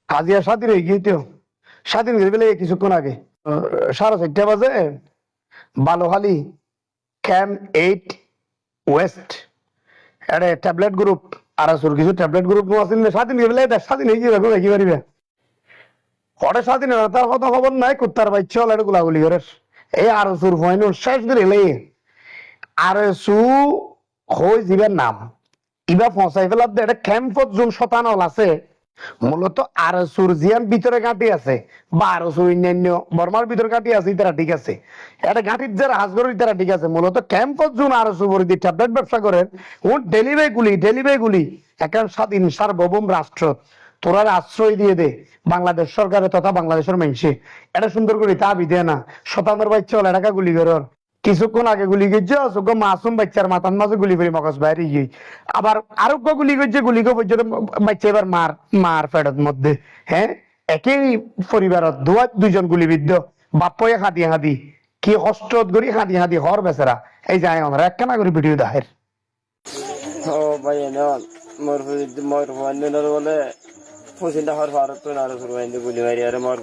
কাজিয়া স্বাধীন হয়ে গিয়ে তো স্বাধীন হয়ে গেলে কিছুক্ষণ আগে 4:30 বাজে বালোহালি ক্যাম্প 8 ওয়েস্ট একটা ট্যাবলেট গ্রুপ আর কিছু ট্যাবলেট গ্রুপ আছিল স্বাধীন হয়ে গেলে স্বাধীন হয়ে গিয়ে দেখি পারিবে হঠাৎ স্বাধীনতার কথা খবর নাই কুত্তার বাচ্চা হল এটা গুলাগুলি করে এই আর সুর ফাইনাল শেষ করে এলে আর সু হয়ে যাবার নাম ইবা ফসাই ফেলার এটা ক্যাম্পত যোন শতানল আছে মূলত আর সুরজিয়ান ভিতরে গাঁটি আছে বা আরো অন্যান্য বর্মার ভিতরে গাঁটি আছে ইতারা ঠিক আছে এটা গাঁটির যারা হাজগরের ইতারা ঠিক আছে মূলত ক্যাম্পত যোন আর সুবরিদি ট্যাবলেট ব্যবসা করেন ও ডেলিভারি গুলি এখন স্বাধীন সার্বভৌম রাষ্ট্র তোরা আশ্রয় দিয়ে দে বাংলাদেশ সরকারের তথা বাংলাদেশের মানুষে এটা সুন্দর করে তা বিদে না শতানের বাচ্চা হল এটাকা গুলি করার কিছুক্ষণ আগে গুলি গেছে অসুখ মাসুম বাচ্চার মাথার মাঝে গুলি করে মগজ বাইরে গিয়ে আবার আরোগ্য গুলি করছে গুলি পর্যন্ত বাচ্চা এবার মার ফেরত মধ্যে হ্যাঁ একই পরিবারত দুইজন গুলিবিদ্ধ বাপ্পয়ে হাতি কি কষ্ট করি হাতি হর বেচারা এই যায় আমরা একখানা করে ভিডিও দাহের ও ভাই মোর বলে পচিন্তা হওয়ার ভারত তো আর গুলি মারি আর মোর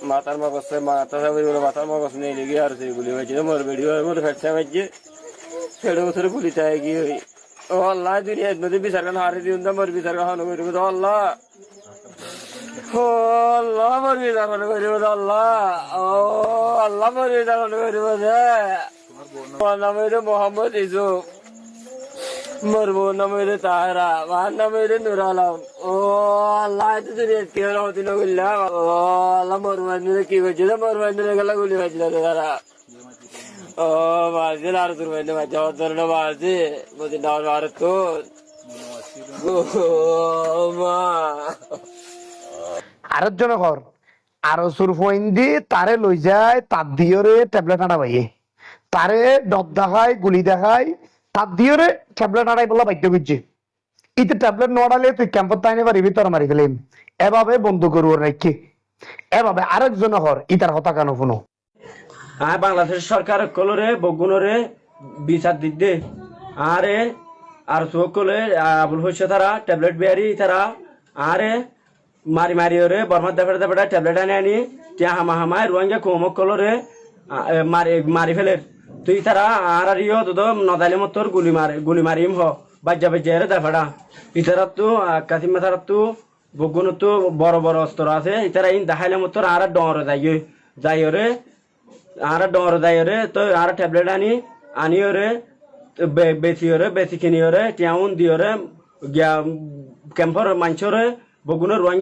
মাথার মগজ মাথার মগজ নেই লেগে আর গুলি মারছি মোর ভিডিও মোর ফেটছে মারছে ফেড়ে বছরে গুলি চাই গিয়ে ও আল্লাহ দুনিয়া নদী বিচার খান হারে দিন মোর বিচার খান করিব আল্লাহ ও আল্লাহ মোর বিচার খান করিব আল্লাহ ও আল্লাহ মোর বিচার খান করিব আমার নাম হইল মোহাম্মদ ইউসুফ মোর বোন নাম হইলে তাহারা মার নাম হইলে নুর আলম ও আল্লাহ কি হতি নগিল্লাম ও আল্লাহ মোর মাইন্দুরে কি করছিল মোর মাইন্দুরে গেলা গুলি মারছিল তারা ও মারছিল আর তোর মাইন্দে মারছে আমার ধরনের মারছে বলছি না মার তোর মা আরেকজনে ঘর আরো সুরফইন দি তারে লই যায় তার দিয়রে ট্যাবলেট আনা ভাইয়ে তারে ডব দেখায় গুলি দেখায় তার দিয়রে ট্যাবলেট আনাই বলা বাধ্য করছে ইতে ট্যাবলেট নড়ালে তুই ক্যাম্পত তাইনে পারিবি তোর মারি ফেলিম এভাবে বন্ধ করবো রাখি এভাবে আরেকজনে ঘর ইতার হতা কেন শুনো বাংলাদেশ সরকার কলরে বগুনরে বিচার দিতে আরে আর সকলে আবুল হইছে তারা ট্যাবলেট বিহারি তারা আরে মারি ওরে বর্মার দেফে ট্যাবলেট আনি টিয়া হামায় রোহিঙ্গা কোমক কলরে মারি ফেলে তুই তারা আর তো নদাইলে মতর গুলি মারিম বাজ্যা রে দেফাটা ইতারা তো কাসিমা তারা তো বগুন তো বড় অস্ত্র আছে ইতারা ইন দেখাইলে মতর আর ডর যাইরে আর ডর যাইরে তো আর ট্যাবলেট আনি ওরে বেশি কিনি ওরে টিয়াউন দিওরে ক্যাম্পর মাঞ্চরে বগুনের